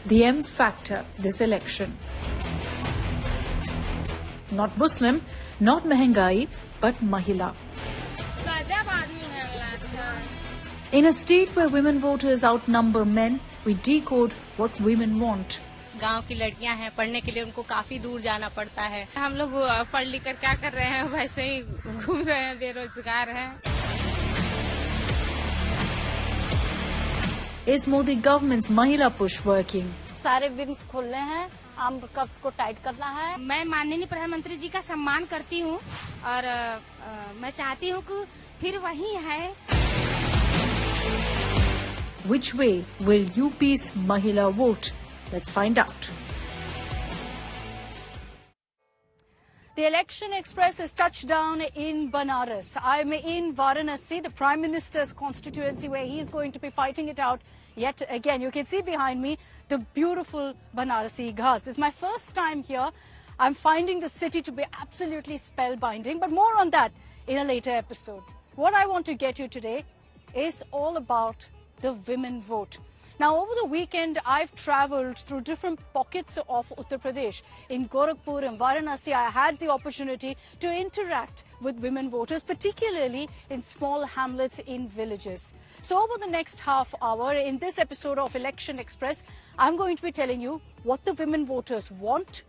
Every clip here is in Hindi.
the M factor this election. Not Muslim, not Mehengai, but Mahila. In a state where women voters outnumber men, we decode what women want. गांव की लड़कियां हैं, पढ़ने के लिए उनको काफी दूर जाना पड़ता है। हम लोग पढ़ लिख कर क्या कर रहे हैं, वैसे ही घूम रहे हैं, बेरोजगार हैं। Is Modi government's Mahila push working? सारे विंग्स खोलने हैं, आर्म कफ्स को टाइट करना है। मैं माननीय प्रधानमंत्री जी का सम्मान करती हूँ और मैं चाहती हूँ कि फिर वही है। Which way will UP's Mahila vote? Let's find out. The Election Express has touched down in Banaras. I'm in Varanasi, the Prime Minister's constituency, where he's going to be fighting it out yet again. You can see behind me the beautiful Banarasi Ghats. It's my first time here. I'm finding the city to be absolutely spellbinding, but more on that in a later episode. What I want to get you today is all about the women vote. Now, over the weekend, I've travelled through different pockets of Uttar Pradesh. In Gorakhpur and Varanasi, I had the opportunity to interact with women voters, particularly in small hamlets in villages. So over the next half hour, in this episode of Election Express, I'm going to be telling you what the women voters want,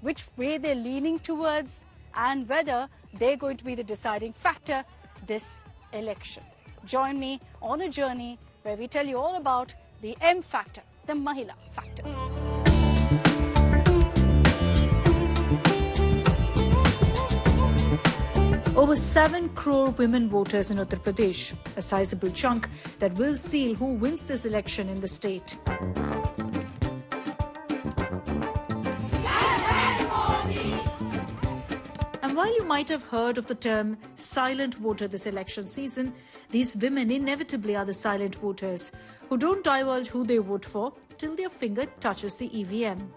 which way they're leaning towards, and whether they're going to be the deciding factor this election. Join me on a journey where we tell you all about the M factor, the Mahila factor. Over 7 crore women voters in Uttar Pradesh, a sizable chunk that will seal who wins this election in the state. And while you might have heard of the term silent voter this election season, these women inevitably are the silent voters who don't divulge who they vote for till their finger touches the EVM.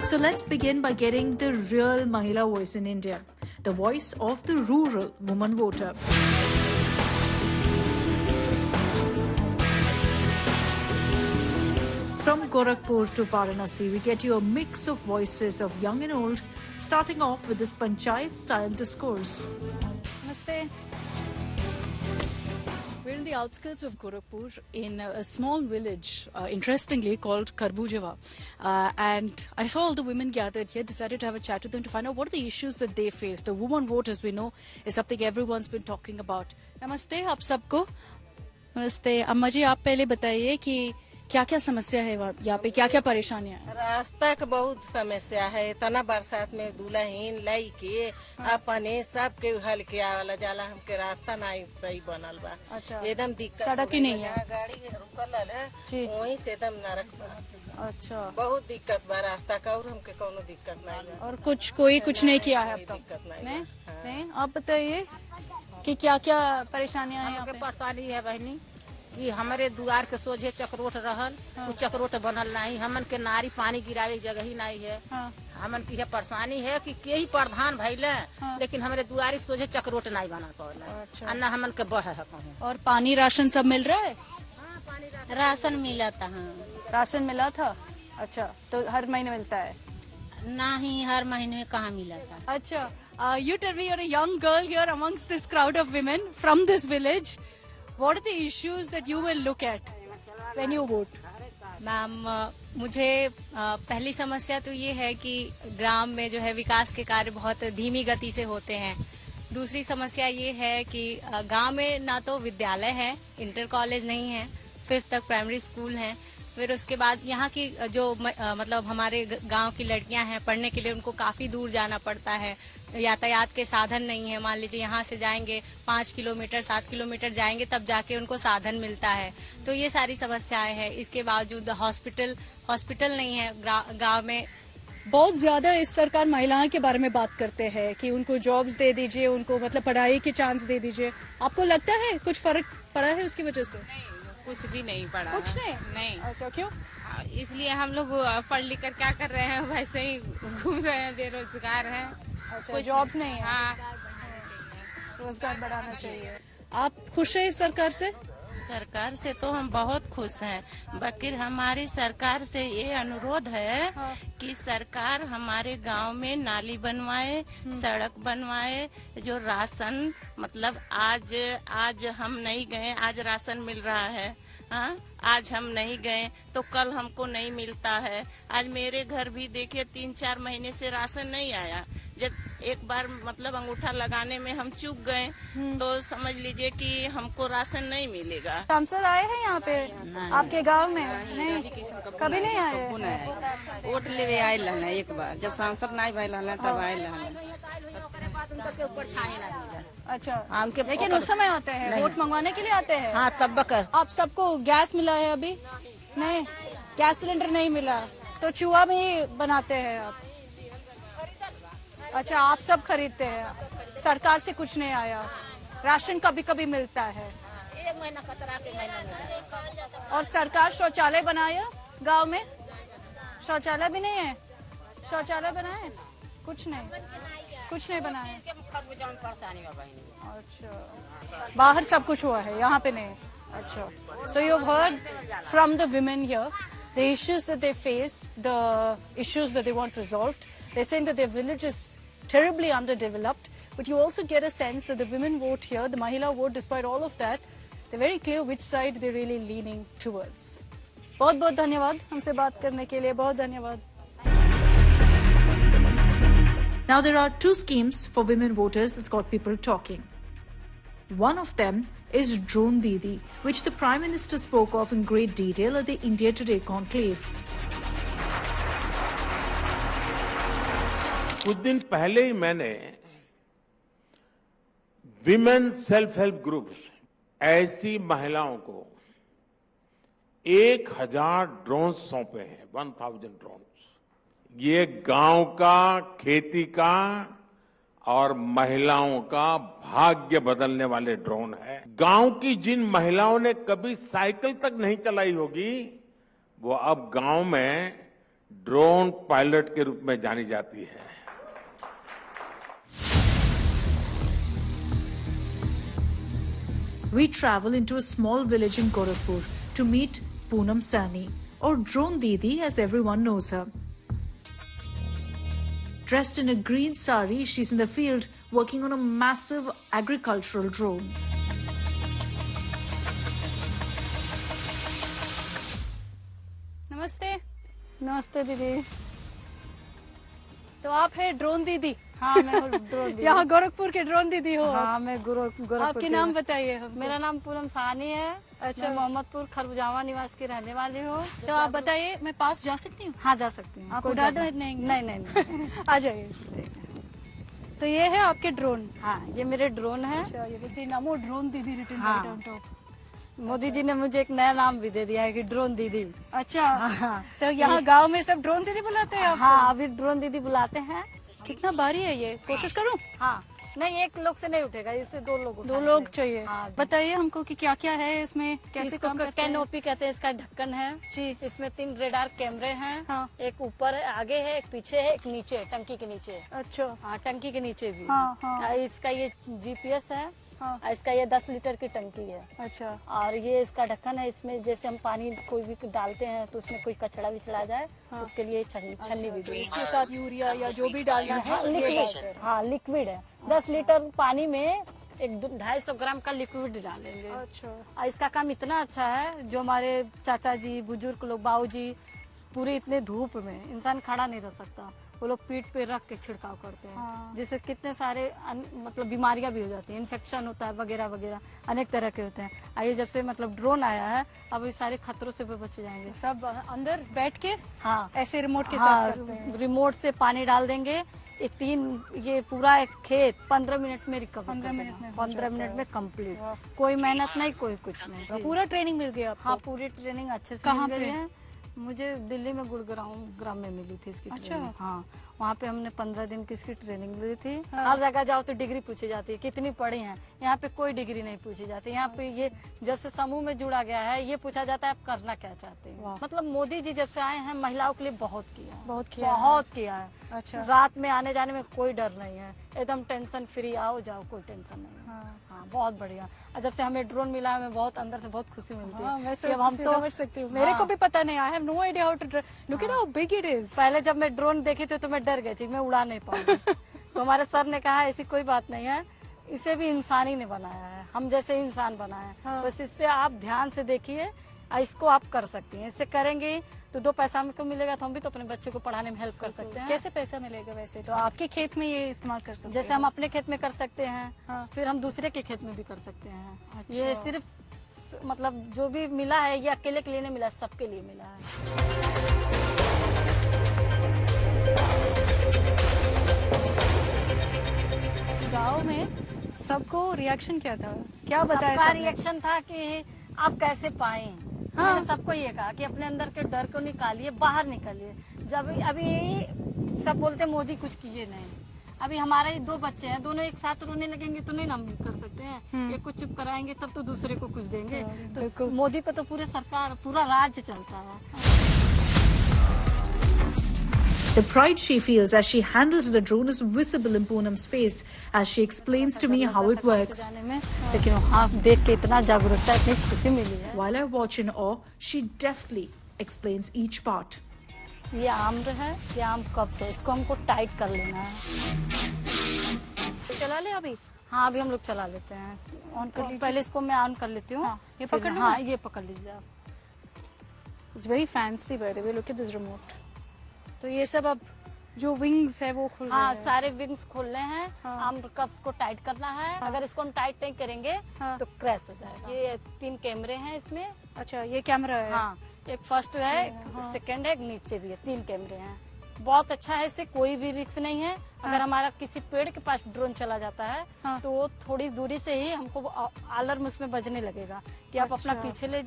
So let's begin by getting the real Mahila voice in India, the voice of the rural woman voter. From Gorakhpur to Varanasi, we get you a mix of voices of young and old, starting off with this panchayat-style discourse. Namaste. We're in the outskirts of Gorakhpur in a small village, interestingly called Karbujava. And I saw all the women gathered here, decided to have a chat with them to find out what are the issues that they face. The woman vote, as we know, is something everyone's been talking about. Namaste, आप सबको. Namaste. अम्मा जी, आप पहले बताइए कि क्या क्या समस्या है यहाँ पे, क्या क्या परेशानियाँ हैं? रास्ता का बहुत समस्या है। इतना बरसात में दुल्हन लाई के अपने सब के हल के आवला जाला, हमके रास्ता नहीं सही बनल बा। अच्छा, एकदम दिक्कत, सड़क ही नहीं है, गाड़ी रुकल है वहीं से एकदम नरक बा। अच्छा, बहुत दिक्कत बा रास्ता का, और हमके कोनो दिक्कत नहीं बा। और कोई कुछ नहीं किया है अब तक? दिक्कत नहीं। आप बताइए कि क्या क्या परेशानियाँ हैं यहाँ पे? परेशानी है बहनी कि हमारे द्वार के सोझे चक्रोट रहल, कुछ चक्रोट बनल नहीं, हमन के नारी पानी गिरावे की जगह ही नहीं है। हमन की परेशानी है कि के ही प्रधान भइले, लेकिन हमारे द्वारी सोझे चक्रोट नहीं बना पावल। अन्ना हमन के बह है कहूँ। और पानी राशन सब मिल रहा है? राशन मिला था। राशन मिला था? अच्छा, तो हर महीने मिलता है? नहीं, हर महीने में कहाँ मिला था। अच्छा, you tell me, you're a young girl here amongst this crowd of women from this village. What are the issues that you will look at when you vote? Ma'am, मुझे पहली समस्या तो ये है कि ग्राम में जो है विकास के कार्य बहुत धीमी गति से होते हैं। दूसरी समस्या ये है कि गांव में ना तो विद्यालय है, इंटर कॉलेज नहीं है, 5th तक प्राइमरी स्कूल है। फिर उसके बाद यहाँ की जो मतलब हमारे गांव की लड़कियां हैं, पढ़ने के लिए उनको काफी दूर जाना पड़ता है। यातायात के साधन नहीं है। मान लीजिए यहाँ से जाएंगे 5 किलोमीटर 7 किलोमीटर जाएंगे तब जाके उनको साधन मिलता है। तो ये सारी समस्याएं हैं। इसके बावजूद हॉस्पिटल नहीं है गांव में। बहुत ज्यादा इस सरकार महिलाओं के बारे में बात करते हैं कि उनको जॉब्स दे दीजिए, उनको मतलब पढ़ाई के चांस दे दीजिए। आपको लगता है कुछ फर्क पड़ा है उसकी वजह से? कुछ भी नहीं पड़ा। कुछ नहीं? अच्छा, क्यों? इसलिए हम लोग पढ़ लिख कर क्या कर रहे हैं, वैसे ही घूम रहे हैं, बेरोजगार हैं। अच्छा, जॉब्स नहीं है। हाँ, रोजगार बढ़ाना चाहिए। आप खुश हैं इस सरकार से? सरकार से तो हम बहुत खुश हैं, बाकी हमारी सरकार से ये अनुरोध है कि सरकार हमारे गांव में नाली बनवाए, सड़क बनवाए, जो राशन मतलब आज हम नहीं गए, आज राशन मिल रहा है, हाँ आज हम नहीं गए तो कल हमको नहीं मिलता है। आज मेरे घर भी देखिए 3-4 महीने से राशन नहीं आया। जब एक बार मतलब अंगूठा लगाने में हम चूक गए तो समझ लीजिए कि हमको राशन नहीं मिलेगा। सांसद आए हैं यहाँ पे आपके गांव में? नहीं, कभी नहीं आए। वोट लेवे आयल रहना एक बार, जब सांसद नहीं भइल रहना तब आयल रहना। अच्छा, लेकिन उस समय आते हैं, वोट मंगवाने के लिए आते हैं। हाँ तब आप सबको गैस मिला है अभी? नहीं, गैस सिलेंडर नहीं मिला तो चूहा में ही बनाते हैं आप? अच्छा, आप सब खरीदते हैं, सरकार से कुछ नहीं आया। राशन कभी कभी मिलता है, 1 महीना कतरा के महीना मिला। और सरकार शौचालय बनाया गांव में? शौचालय भी नहीं है। शौचालय बनाए? कुछ नहीं बनाए। अच्छा, बाहर सब कुछ हुआ है, यहाँ पे नहीं। अच्छा, so you've heard from the women here the issues that they face, the issues that they want resolved. They're saying that their village is terribly underdeveloped, but you also get a sense that the women vote here, the Mahila vote, despite all of that, they're very clear which side they're really leaning towards. बहुत बहुत धन्यवाद हमसे बात करने के लिए, बहुत धन्यवाद। Now there are two schemes for women voters that's got people talking. One of them is Drone Didi, which the Prime Minister spoke of in great detail at the India Today conclave. कुछ दिन पहले ही मैंने विमेन सेल्फ हेल्प ग्रुप्स, ऐसी महिलाओं को 1000 ड्रोन सौंपे हैं, 1000 ड्रोन। ये गांव का, खेती का और महिलाओं का भाग्य बदलने वाले ड्रोन है। गांव की जिन महिलाओं ने कभी साइकिल तक नहीं चलाई होगी, वो अब गांव में ड्रोन पायलट के रूप में जानी जाती है। We travel into a small village in Gorakhpur to meet Poonam Sani, or Drone Didi as everyone knows her. Dressed in a green sari, she's in the field working on a massive agricultural drone. नमस्ते। नमस्ते दीदी। तो आप है ड्रोन दीदी? हाँ, मैं ड्रोन दीदी। यहाँ गोरखपुर के ड्रोन दीदी हो? हाँ, मैं गोरखपुर। आपके नाम बताइए हमको। मेरा नाम पूनम सानी है। अच्छा, मैं मोहम्मदपुर खरबुजावा निवास की रहने वाली हूँ। तो आप बताइए, मैं पास जा सकती हूँ? हाँ, जा सकती हूँ। आप उड़ा दो? नहीं। आ जाइए। तो ये है आपके ड्रोन? हाँ, ये मेरे ड्रोन है। अच्छा, ये नमो ड्रोन दीदी रिटर्न हाँ। On top. मोदी जी ने मुझे एक नया नाम भी दे दिया है कि ड्रोन दीदी। अच्छा, हाँ। तो यहाँ गांव में सब ड्रोन दीदी बुलाते हैं आपको? हाँ, अभी ड्रोन दीदी बुलाते हैं। कितना भारी है ये? कोशिश करूँ? हाँ, नहीं, एक लोग से नहीं उठेगा, इससे 2 लोग। 2 लोग चाहिए। हाँ, बताइए हमको कि क्या क्या है इसमें, कैसे काम करते हैं? कैनोपी कहते हैं, इसका ढक्कन है जी। इसमें 3 रेडार कैमरे हैं। हाँ। एक ऊपर है, आगे है, एक पीछे है, एक नीचे है, टंकी के नीचे। अच्छा। हाँ, टंकी के नीचे भी। हाँ। इसका ये GPS है। हाँ। इसका ये 10 लीटर की टंकी है। अच्छा। और ये इसका ढक्कन है, इसमें जैसे हम पानी कोई भी डालते हैं तो उसमें कोई कचड़ा विचड़ा जाए। हाँ। उसके लिए छन्नी भी दी। इसके साथ यूरिया या जो भी डालना है लिक्विड। हाँ, लिक्विड है। 10 लीटर पानी में 250 ग्राम का लिक्विड डालेंगे। अच्छा। इसका काम इतना अच्छा है, जो हमारे चाचा जी, बुजुर्ग लोग, बाबू जी, पूरे इतने धूप में इंसान खड़ा नहीं रह सकता, वो लोग पीठ पे रख के छिड़काव करते हैं। हाँ। जिससे कितने सारे मतलब बीमारियां भी हो जाती हैं, इन्फेक्शन होता है वगैरह वगैरह, अनेक तरह के होते हैं। आइए, जब से मतलब ड्रोन आया है, अब ये सारे खतरों से भी बच जाएंगे। सब अंदर बैठ के? हाँ, ऐसे रिमोट के साथ करते हैं। रिमोट से पानी डाल देंगे। ये पूरा एक खेत 15 मिनट में रिकवर, 15 मिनट में कंप्लीट। कोई मेहनत नहीं, कोई कुछ नहीं। पूरा ट्रेनिंग मिल गया आपको? हाँ, पूरी ट्रेनिंग अच्छे से मिल गई है। मुझे दिल्ली में गुड़गांव ग्राम में मिली थी इसकी। अच्छा। हाँ, वहाँ पे हमने 15 दिन की इसकी ट्रेनिंग ली थी। हर जगह जाओ तो डिग्री पूछी जाती है, कितनी पढ़ी हैं। यहाँ पे कोई डिग्री नहीं पूछी जाती। यहाँ पे ये जब से समूह में जुड़ा गया है, ये पूछा जाता है आप करना क्या चाहते हैं। मतलब मोदी जी जब से आए हैं महिलाओं के लिए बहुत किया है। अच्छा, रात में आने जाने में कोई डर नहीं है, एकदम टेंशन फ्री, आओ जाओ, कोई टेंशन नहीं है। हाँ, बहुत बढ़िया। और जब से हमें ड्रोन मिला है, हमें बहुत अंदर से बहुत खुशी मिलती है। वैसे अब हम तो समझ सकती हूँ, मेरे को भी पता नहीं, I have no idea how to look at how big it is. पहले जब मैं ड्रोन देखी थी तो मैं डर गई थी, मैं उड़ा नहीं पाऊंगी। तो हमारे सर ने कहा ऐसी कोई बात नहीं है, इसे भी इंसान ही ने बनाया है, हम जैसे इंसान बनाया है। बस इस पे आप ध्यान से देखिए, इसको आप कर सकती हैं। इससे करेंगे तो 2 पैसा हमको मिलेगा, तो हम भी तो अपने बच्चे को पढ़ाने में हेल्प कर सकते हैं। कैसे पैसा मिलेगा? वैसे तो आपके खेत में ये इस्तेमाल कर सकते हैं, जैसे हम अपने खेत में कर सकते हैं, फिर हम दूसरे के खेत में भी कर सकते हैं। अच्छा। ये सिर्फ मतलब जो भी मिला है ये अकेले के लिए नहीं मिला, सबके लिए मिला है। गाँव में सबको रिएक्शन क्या था, क्या बताया? सबका रिएक्शन था कि आप कैसे पाए। मैंने सबको ये कहा कि अपने अंदर के डर को निकालिए, बाहर निकालिए। जब अभी सब बोलते मोदी कुछ किए नहीं, अभी हमारे 2 बच्चे हैं, दोनों एक साथ रोने लगेंगे तो नहीं ना हम कर सकते हैं। एक को चुप कराएंगे तब तो दूसरे को कुछ देंगे। तो मोदी पे तो पूरे सरकार, पूरा राज्य चलता है। The pride she feels as she handles the drone is visible in Poonam's face as she explains to me how it works. लेकिन हाँ, देख के इतना जागरूकता, इतनी खुशी मिली है। While I watch in awe, she deftly explains each part. ये आम्र है, ये आम कब से, इसको हमको टाइट कर लेना है। तो चला ले अभी? हाँ, अभी हम लोग चला लेते हैं। ऑन कर लीजिए। पहले इसको मैं ऑन कर लेती हूँ। ये पकड़ लो। हाँ, ये पकड़ लीजिए आप। It's very fancy by the way. Look at this remote. तो ये सब अब जो विंग्स है वो खुल रहे हैं। हाँ, सारे विंग्स खुलने हैं। हम कप्स को टाइट करना है। अगर इसको हम टाइट नहीं करेंगे तो क्रैश हो जाएगा। ये 3 कैमरे हैं इसमें। अच्छा, ये कैमरा है? हाँ, एक फर्स्ट है, सेकंड है, नीचे भी है, 3 कैमरे हैं। बहुत अच्छा है, इससे कोई भी रिस्क नहीं है। अगर हमारा किसी पेड़ के पास ड्रोन चला जाता है तो वो थोड़ी दूरी से ही हमको अलार्म उसमें बजने लगेगा कि आप अपना पीछे ले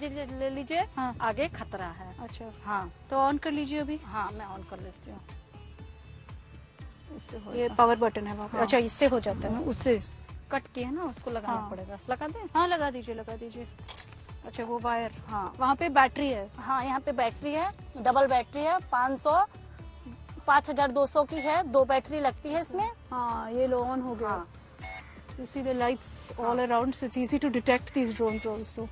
लीजिए, आगे खतरा है। अच्छा, हाँ, तो ऑन कर लीजिए अभी। हाँ, मैं ऑन कर लेती हूँ। ये पावर बटन है वहाँ पे। अच्छा, इससे हो जाता है। उससे कट किया है ना, उसको लगाना पड़ेगा। लगा दें? हाँ, लगा दीजिए, लगा दीजिए। अच्छा, वो वायर। हाँ, वहाँ पे बैटरी है? हाँ, यहाँ पे बैटरी है, डबल बैटरी है, 5200 की है, 2 बैटरी लगती है इसमें। हाँ, ये लो ऑन हो गया। You see the lights all around, so it's easy to detect these drones also.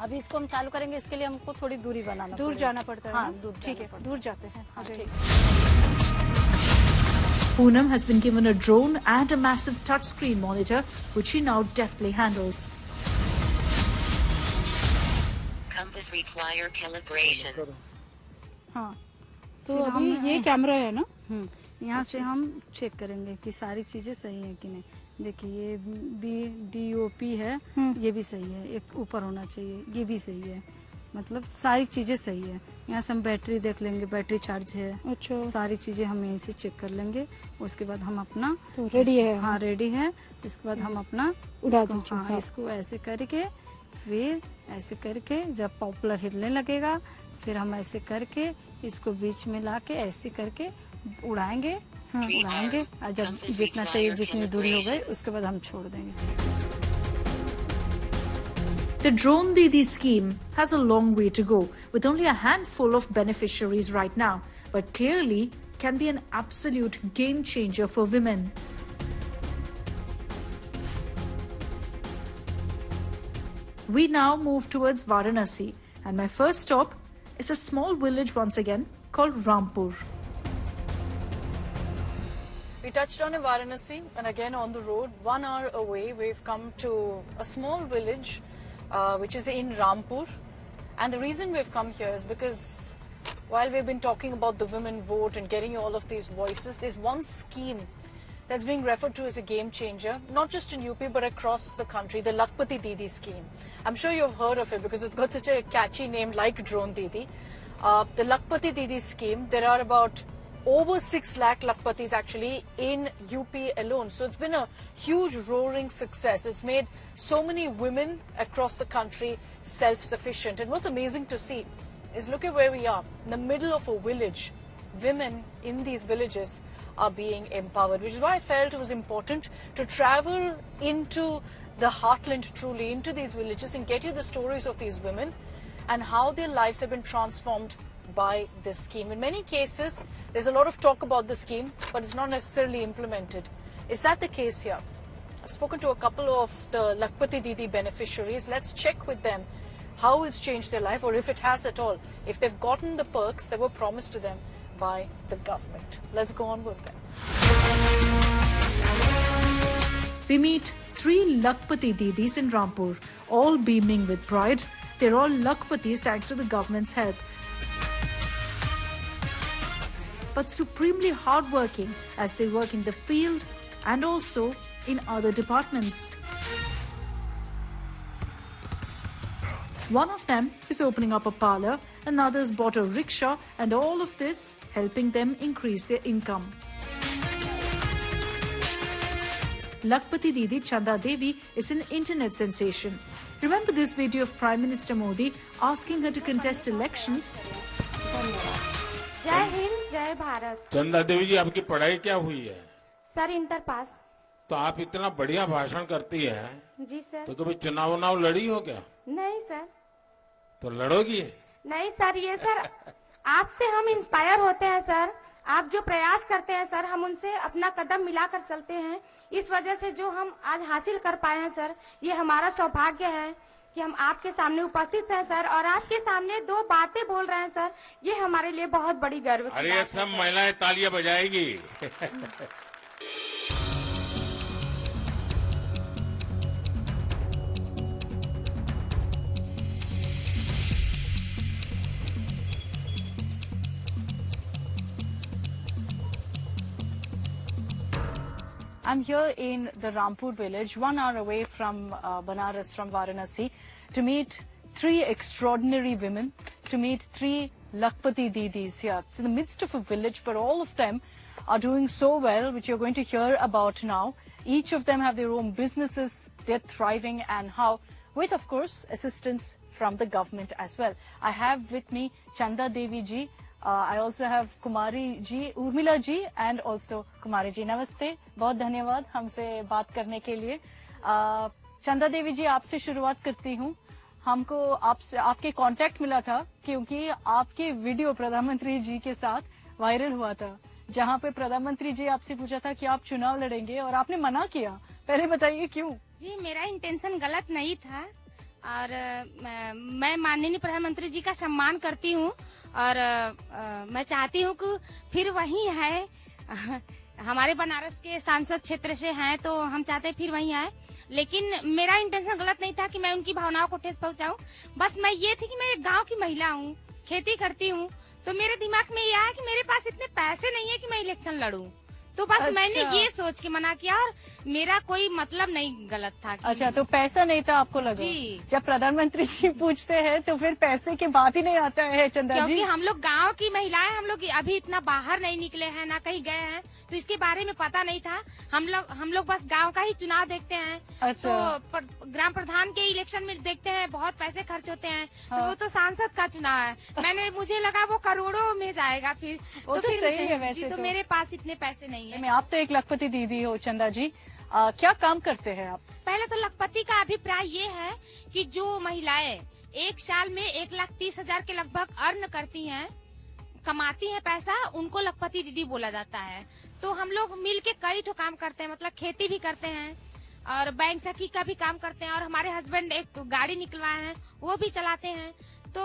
अभी इसको हम चालू करेंगे, इसके लिए हमको थोड़ी दूरी बनाना, दूर जाना पड़ता है। हाँ, दूर। ठीक है, दूर जाते हैं। हाँ, ठीक। Poonam has been given a drone and a massive touchscreen monitor, which she now deftly handles. Compass require calibration. हाँ, तो अभी ये कैमरा है ना? यहाँ से हम चेक करेंगे कि सारी चीजें सही है कि नहीं। देखिए, ये DOP है, ये भी सही है, एक ऊपर होना चाहिए, ये भी सही है, मतलब सारी चीजें सही है। यहाँ से हम बैटरी देख लेंगे, बैटरी चार्ज है। अच्छा, सारी चीजें हम यहीं से चेक कर लेंगे। उसके बाद हम अपना तो रेडी है? हाँ, रेडी है। इसके बाद हम अपना उड़ा दीजिए। हाँ, इसको ऐसे करके, फिर ऐसे करके जब पॉपुलर हिलने लगेगा, फिर हम ऐसे करके इसको बीच में लाके ऐसे करके उड़ाएंगे। उड़ाएंगे, और जब जितना चाहिए, जितनी दूरी हो गई, उसके बाद हम छोड़ देंगे। The Drone Didi scheme has a long way to go, with only a handful of beneficiaries right now, but clearly can be an absolute game changer for women. We now move towards Varanasi, and my first stop is a small village once again called Rampur. We touched on in Varanasi, and again on the road, 1 hour away, we've come to a small village which is in Rampur. And the reason we've come here is because while we've been talking about the women vote and getting all of these voices, there's one scheme that's being referred to as a game changer, not just in UP but across the country, the Lakpati Didi scheme. I'm sure you've heard of it because it's got such a catchy name like Drone Didi. The Lakpati Didi scheme, there are about over 6 lakh Lakpatis actually in UP alone. So it's been a huge roaring success. It's made so many women across the country self-sufficient. And what's amazing to see is look at where we are, in the middle of a village women in these villages are being empowered, which is why I felt it was important to travel into the heartland, truly into these villages, and get you the stories of these women and how their lives have been transformed by this scheme. In many cases, there's a lot of talk about the scheme, but it's not necessarily implemented. Is that the case here? I've spoken to a couple of the Lakhpati Didi beneficiaries. Let's check with them how it's changed their life, or if it has at all, if they've gotten the perks that were promised to them by the government. Let's go on with them. We meet 3 Lakhpati Didis in Rampur, all beaming with pride. They're all Lakhpatis thanks to the government's help, but supremely hardworking as they work in the field and also in other departments. One of them is opening up a parlour, another's bought a rickshaw, and all of this helping them increase their income. Lakhpati Didi Chanda Devi is an internet sensation. Remember this video of Prime Minister Modi asking her to contest elections? जय हिंद जय भारत। चंदा देवी जी, आपकी पढ़ाई क्या हुई है? Sir inter pass. तो आप इतना बढ़िया भाषण करती हैं। जी सर। तो कभी चुनाव लड़ी हो क्या? नहीं सर। तो लड़ोगी? नहीं सर, ये सर आपसे हम इंस्पायर होते हैं सर। आप जो प्रयास करते हैं सर, हम उनसे अपना कदम मिलाकर चलते हैं। इस वजह से जो हम आज हासिल कर पाए हैं सर, ये हमारा सौभाग्य है कि हम आपके सामने उपस्थित हैं सर, और आपके सामने 2 बातें बोल रहे हैं सर। ये हमारे लिए बहुत बड़ी गर्व की बात है। अरे सब महिलाएं तालियां बजाएगी। I'm here in the Rampur village, 1 hour away from Banaras, from Varanasi, to meet 3 extraordinary women, to meet 3 Lakhpati Didis here. It's in the midst of a village, but all of them are doing so well, which you're going to hear about now. Each of them have their own businesses, they're thriving, and how, with of course assistance from the government as well. I have with me Chanda Devi ji. I also have Kumari ji, Urmila ji, and also Kumari ji. नमस्ते, बहुत धन्यवाद हमसे बात करने के लिए। चंदा देवी जी, आपसे शुरुआत करती हूँ। हमको आपसे आपके कांटेक्ट मिला था क्योंकि आपके वीडियो प्रधानमंत्री जी के साथ वायरल हुआ था, जहाँ पे प्रधानमंत्री जी आपसे पूछा था कि आप चुनाव लड़ेंगे और आपने मना किया। पहले बताइए क्यों? जी, मेरा इंटेंशन गलत नहीं था, और मैं माननीय प्रधानमंत्री जी का सम्मान करती हूँ, और मैं चाहती हूँ कि फिर वही है। हमारे बनारस के सांसद क्षेत्र से हैं, तो हम चाहते हैं फिर वही आए। लेकिन मेरा इंटेंशन गलत नहीं था कि मैं उनकी भावनाओं को ठेस पहुंचाऊं। बस मैं ये थी कि मैं एक गांव की महिला हूँ, खेती करती हूँ, तो मेरे दिमाग में ये आया कि मेरे पास इतने पैसे नहीं है कि मैं इलेक्शन लड़ूं। तो बस मैंने ये सोच के मना किया, और मेरा कोई मतलब नहीं गलत था। अच्छा, तो पैसा नहीं था आपको लगा? जी। जब प्रधानमंत्री जी पूछते हैं तो फिर पैसे की बात ही नहीं आता है चंदा जी। क्योंकि हम लोग गांव की महिलाएं, हम लोग अभी इतना बाहर नहीं निकले हैं, ना कहीं गए हैं, तो इसके बारे में पता नहीं था। हम लोग बस गांव का ही चुनाव देखते हैं। अच्छा। तो ग्राम प्रधान के इलेक्शन में देखते हैं बहुत पैसे खर्च होते हैं। हाँ। तो वो तो सांसद का चुनाव है। मुझे लगा वो करोड़ों में जाएगा। फिर तो फिर सही है वैसे। तो मेरे पास इतने पैसे नहीं है। आप तो एक लखपति दीदी हो चंदा जी, क्या काम करते हैं आप? पहले तो लखपति का अभिप्राय ये है कि जो महिलाएं एक साल में 1,30,000 के लगभग अर्न करती हैं, कमाती हैं पैसा, उनको लखपति दीदी बोला जाता है। तो हम लोग मिल के कई ठो काम करते हैं, मतलब खेती भी करते हैं और बैंक सखी का भी काम करते हैं, और हमारे हस्बैंड एक गाड़ी निकलवाए हैं, वो भी चलाते हैं। तो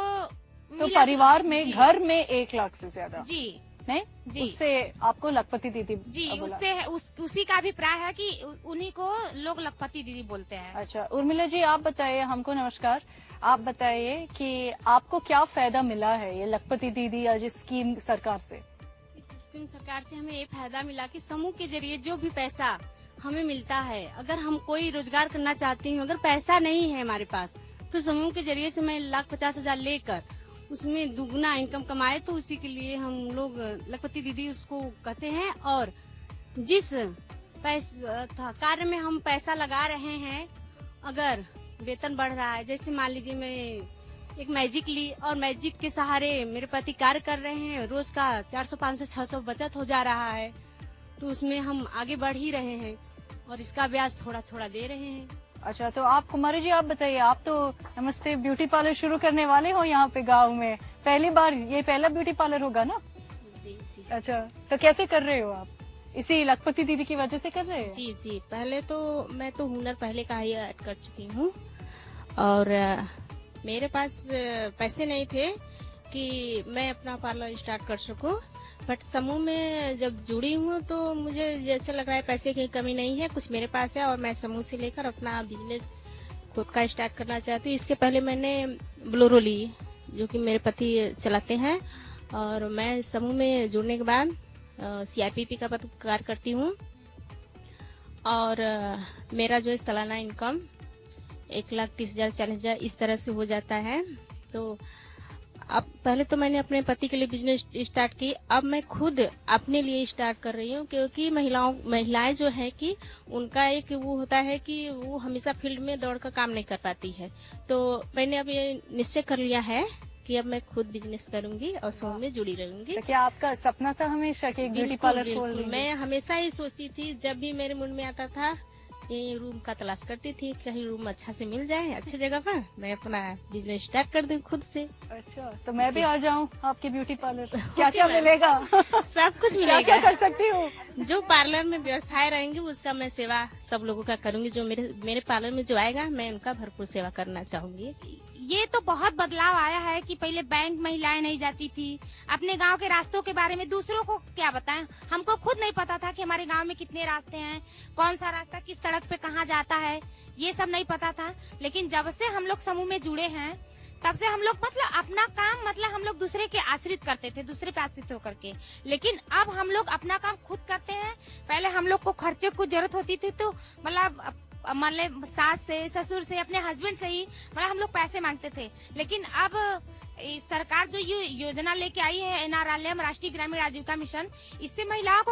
परिवार में, घर में 1 लाख से ज्यादा? जी नहीं जी। उससे आपको लखपति दीदी जी, उससे उसी का अभिप्राय है कि उन्हीं को लोग लखपति दीदी बोलते हैं। अच्छा, उर्मिला जी आप बताइए हमको। नमस्कार, आप बताइए कि आपको क्या फायदा मिला है ये लखपति दीदी या जिस स्कीम सरकार से? इस स्कीम सरकार से हमें ये फायदा मिला कि समूह के जरिए जो भी पैसा हमें मिलता है, अगर हम कोई रोजगार करना चाहती हूँ, अगर पैसा नहीं है हमारे पास, तो समूह के जरिए से मैं 1,50,000 लेकर उसमें दुगना इनकम कमाए, तो उसी के लिए हम लोग लखपति दीदी उसको कहते हैं। और जिस कार्य में हम पैसा लगा रहे हैं, अगर वेतन बढ़ रहा है, जैसे मान लीजिए मैं एक मैजिक ली और मैजिक के सहारे मेरे पति कार्य कर रहे हैं। रोज का 400, 500, 600 बचत हो जा रहा है, तो उसमें हम आगे बढ़ ही रहे हैं और इसका ब्याज थोड़ा थोड़ा दे रहे हैं। अच्छा, तो आप कुमारी जी आप बताइए, आप तो नमस्ते ब्यूटी पार्लर शुरू करने वाले हो यहाँ पे गांव में, पहली बार, ये पहला ब्यूटी पार्लर होगा ना? जी। अच्छा, तो कैसे कर रहे हो आप? इसी लखपति दीदी की वजह से कर रहे हैं? जी, पहले तो मैं तो हुनर पहले का ही ऐड कर चुकी हूँ और मेरे पास पैसे नहीं थे कि मैं अपना पार्लर स्टार्ट कर सकूं, बट समूह में जब जुड़ी हूँ तो मुझे जैसे लग रहा है पैसे की कमी नहीं है, कुछ मेरे पास है और मैं समूह से लेकर अपना बिजनेस खुद का स्टार्ट करना चाहती हूँ। इसके पहले मैंने बोलेरो ली, जो कि मेरे पति चलाते हैं, और मैं समूह में जुड़ने के बाद CIPP का कार्य करती हूँ और मेरा जो है सालाना इनकम 1,30,000 40,000 इस तरह से हो जाता है। तो अब पहले तो मैंने अपने पति के लिए बिजनेस स्टार्ट की, अब मैं खुद अपने लिए स्टार्ट कर रही हूँ, क्योंकि महिलाएं जो है कि उनका एक वो होता है कि वो हमेशा फील्ड में दौड़ कर काम नहीं कर पाती है। तो मैंने अब ये निश्चय कर लिया है कि अब मैं खुद बिजनेस करूंगी और समूह में जुड़ी रहूंगी। तो क्या आपका सपना था हमेशा कि ब्यूटी पार्लर खोल लूंगी? मैं हमेशा ही सोचती थी, जब भी मेरे मन में आता था ये रूम का तलाश करती थी, कहीं रूम अच्छा से मिल जाए अच्छी जगह पर, मैं अपना बिजनेस स्टार्ट कर दूं खुद से। अच्छा, तो मैं भी आ जाऊं आपके ब्यूटी पार्लर? क्या क्या मिलेगा? सब कुछ मिलेगा। क्या कर सकती हूँ? जो पार्लर में व्यवस्थाएं रहेंगी उसका मैं सेवा सब लोगों का करूंगी। जो मेरे पार्लर में जो आएगा मैं उनका भरपूर सेवा करना चाहूंगी। ये तो बहुत बदलाव आया है कि पहले बैंक महिलाएं नहीं जाती थी। अपने गांव के रास्तों के बारे में दूसरों को क्या बताएं, हमको खुद नहीं पता था कि हमारे गांव में कितने रास्ते हैं, कौन सा रास्ता किस सड़क पे कहाँ जाता है, ये सब नहीं पता था। लेकिन जब से हम लोग समूह में जुड़े हैं तब से हम लोग अपना काम हम लोग दूसरे के आश्रित करते थे, दूसरे पे आश्रित होकर के, लेकिन अब हम लोग अपना काम खुद करते हैं। पहले हम लोग को खर्चे की जरूरत होती थी, तो मतलब सास से, ससुर से, अपने हस्बैंड से ही हम लोग पैसे मांगते थे। लेकिन अब सरकार जो योजना लेके आई है NRLM, राष्ट्रीय ग्रामीण आजीविका मिशन, इससे महिलाएं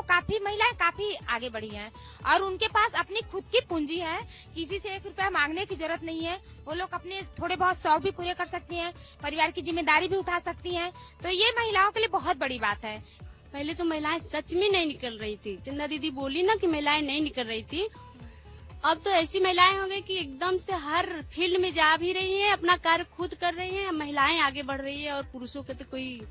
काफी आगे बढ़ी हैं और उनके पास अपनी खुद की पूंजी है। किसी से 1 रुपया मांगने की जरूरत नहीं है। वो लोग अपने थोड़े बहुत शौक भी पूरे कर सकती हैं, परिवार की जिम्मेदारी भी उठा सकती हैं। तो ये महिलाओं के लिए बहुत बड़ी बात है। पहले तो महिलाएं सच में नहीं निकल रही थी। चंदा दीदी बोली ना कि महिलाएं नहीं निकल रही थी, अब तो ऐसी महिलाएं हो गई कि एकदम से हर फील्ड में जा भी रही हैं, अपना कार्य खुद कर रही हैं। महिलाएं आगे बढ़ रही है और पुरुषों के तो कोई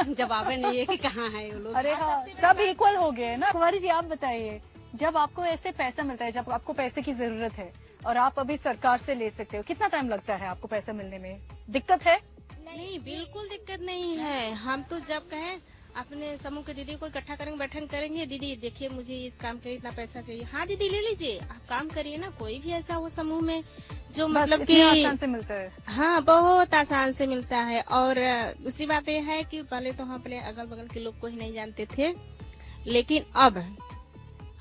जवाब नहीं है कि कहाँ है वो लोग। अरे हाँ, सब इक्वल हो गए ना। कुमारी जी आप बताइए, जब आपको ऐसे पैसा मिलता है, जब आपको पैसे की जरूरत है और आप अभी सरकार से ले सकते हो, कितना टाइम लगता है आपको पैसा मिलने में? दिक्कत है? नहीं, बिल्कुल दिक्कत नहीं है। हम तो जब कहें अपने समूह के दीदी को इकट्ठा करेंगे, बैठक करेंगे, दीदी देखिए मुझे इस काम के इतना पैसा चाहिए, हाँ दीदी ले लीजिए, आप काम करिए ना। कोई भी ऐसा हो समूह में जो मतलब कि आसान से मिलता है। हाँ, बहुत आसान से मिलता है। और दूसरी बात यह है कि पहले तो हम अपने अगल बगल के लोग को ही नहीं जानते थे, लेकिन अब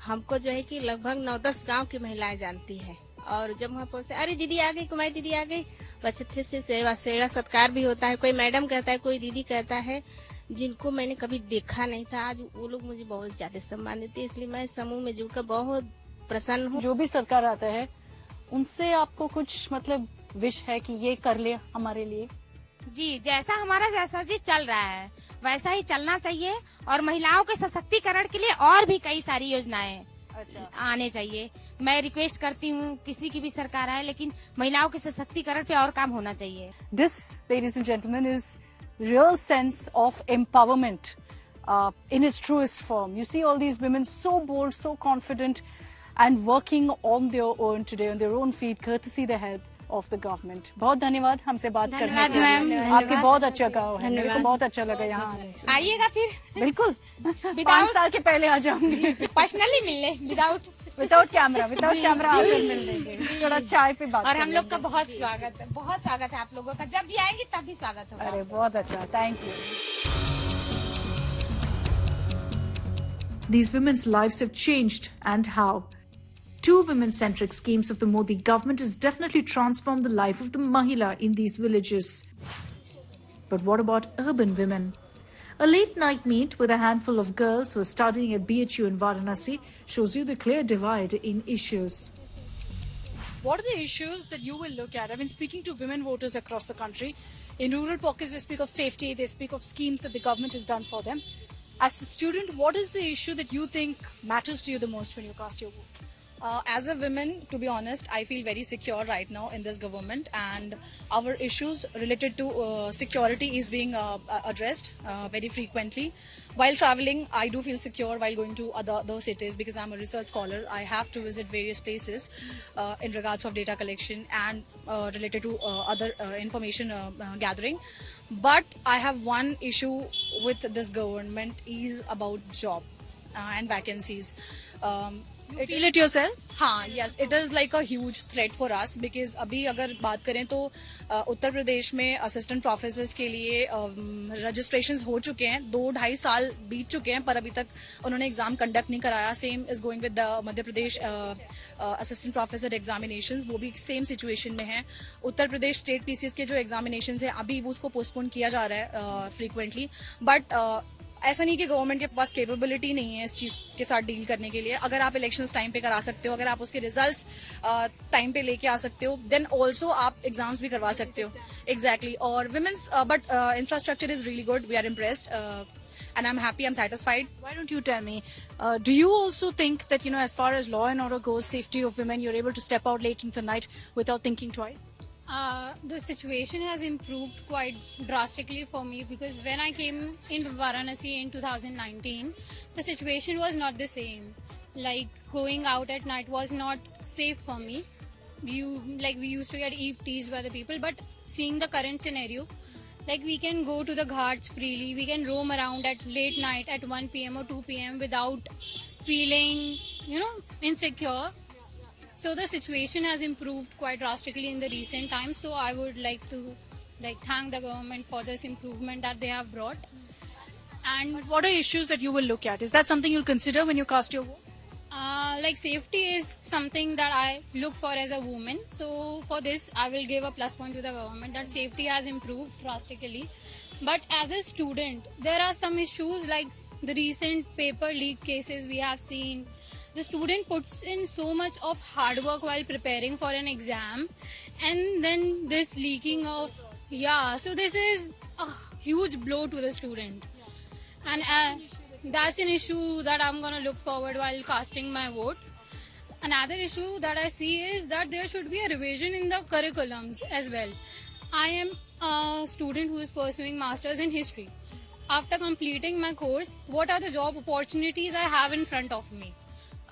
हमको जो है कि लगभग 9-10 गाँव की महिलाएं जानती है। और जब वहाँ पहुँचते, अरे दीदी आ गई, कुमारी दीदी आ गई, अच्छे से सेवा सत्कार भी होता है। कोई मैडम कहता है, कोई दीदी कहता है, जिनको मैंने कभी देखा नहीं था, आज वो लोग मुझे बहुत ज्यादा सम्मान देते हैं। इसलिए मैं समूह में जुड़कर बहुत प्रसन्न हूँ। जो भी सरकार आता है उनसे आपको कुछ मतलब विश है कि ये कर ले हमारे लिए? जी, जैसा जी चल रहा है वैसा ही चलना चाहिए और महिलाओं के सशक्तिकरण के लिए और भी कई सारी योजनाएं आने चाहिए। मैं रिक्वेस्ट करती हूँ किसी की भी सरकार आए, लेकिन महिलाओं के सशक्तिकरण पे और काम होना चाहिए। This, ladies and gentleman, is real sense of empowerment in its truest form. You see all these women so bold, so confident and working on their own today, on their own feet, courtesy the help of the government. बहुत धन्यवाद हमसे बात करने के लिए। आपके बहुत अच्छा गाँव है, मेरे को बहुत अच्छा लगा यहाँ आने से। आइएगा फिर। बिल्कुल 5 साल के पहले आ जाऊंगी पर्सनली मिलने, विदाउट कैमरा आकर मिल लेंगे, थोड़ा चाय पे बात। और हम लोग का बहुत स्वागत है आप लोगों का। जब भी आएंगे तब भी स्वागत होगा। अरे बहुत अच्छा, thank you. These women's lives have changed, and how? 2 women-centric schemes of the Modi government has definitely transformed the life of the Mahila in these villages. But what about urban women? A late-night meet with a handful of girls who are studying at BHU in Varanasi shows you the clear divide in issues. What are the issues that you will look at? I've been speaking to women voters across the country. In rural pockets, they speak of safety, they speak of schemes that the government has done for them. As a student, what is the issue that you think matters to you the most when you cast your vote? As a woman, to be honest, I feel very secure right now in this government, and our issues related to security is being addressed very frequently. While traveling, I do feel secure while going to other cities because I'm a research scholar. I have to visit various places in regards of data collection and related to other information gathering. But I have one issue with this government is about job and vacancies. You feel it yourself? हाँ, yes, it is like a huge threat for us because अभी अगर बात करें तो उत्तर प्रदेश में असिस्टेंट प्रोफेसर्स के लिए रजिस्ट्रेशंस हो चुके हैं, 2-2.5 साल बीत चुके हैं पर अभी तक उन्होंने एग्जाम कंडक्ट नहीं कराया. Same is going with the Madhya Pradesh assistant professor examinations, वो भी सेम सिचुएशन में है. उत्तर प्रदेश स्टेट पीसीएस के जो एग्जामिनेशंस है अभी वो उसको पोस्टपोन किया जा रहा है फ्रीक्वेंटली. बट ऐसा नहीं कि गवर्नमेंट के पास कैपेबिलिटी नहीं है इस चीज के साथ डील करने के लिए. अगर आप इलेक्शंस टाइम पे करा सकते हो, अगर आप उसके रिजल्ट्स टाइम पे लेके आ सकते हो, देन ऑल्सो आप एग्जाम्स भी करवा सकते हो. एग्जैक्टली. और women's but infrastructure is really good. We are impressed and I'm happy, I'm satisfied. Why don't you tell me, do you also think that, as far as law and order goes, safety of women, you're able to step out late into the night without thinking twice? The situation has improved quite drastically for me because when I came in Varanasi in 2019, the situation was not the same. Like going out at night was not safe for me. We used to get teased by the people, but seeing the current scenario, like we can go to the ghats freely, we can roam around at late night at 1 p.m. or 2 p.m. without feeling, insecure. So the situation has improved quite drastically in the recent times. So I would like to thank the government for this improvement that they have brought. And what are issues that you will look at? Is that something you'll consider when you cast your vote? Safety is something that I look for as a woman. So for this, I will give a plus point to the government that safety has improved drastically. But as a student, there are some issues like the recent paper leak cases we have seen. The student puts in so much of hard work while preparing for an exam, and then this leaking of, so this is a huge blow to the student. And that's an issue that I'm going to look forward while casting my vote. Another issue that I see is that there should be a revision in the curriculums as well. I am a student who is pursuing masters in history. After completing my course, what are the job opportunities I have in front of me?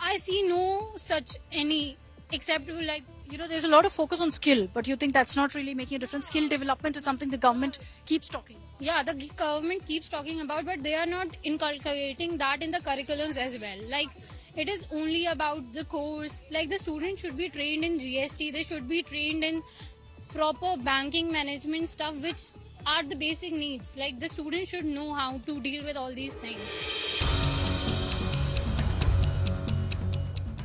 I see no such any except there's a lot of focus on skill, but you think that's not really making a difference? Skill development is something the government keeps talking. Yeah, the government keeps talking about, but they are not inculcating that in the curriculums as well. Like, it is only about the course. Like, the students should be trained in GST. They should be trained in proper banking management stuff, which are the basic needs. Like, the students should know how to deal with all these things.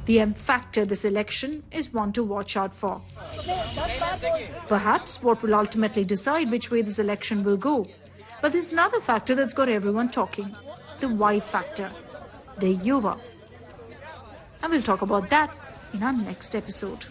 The M factor this election is one to watch out for. Perhaps what will ultimately decide which way this election will go. But there's another factor that's got everyone talking, the Y factor, the Yuva. And we'll talk about that in our next episode.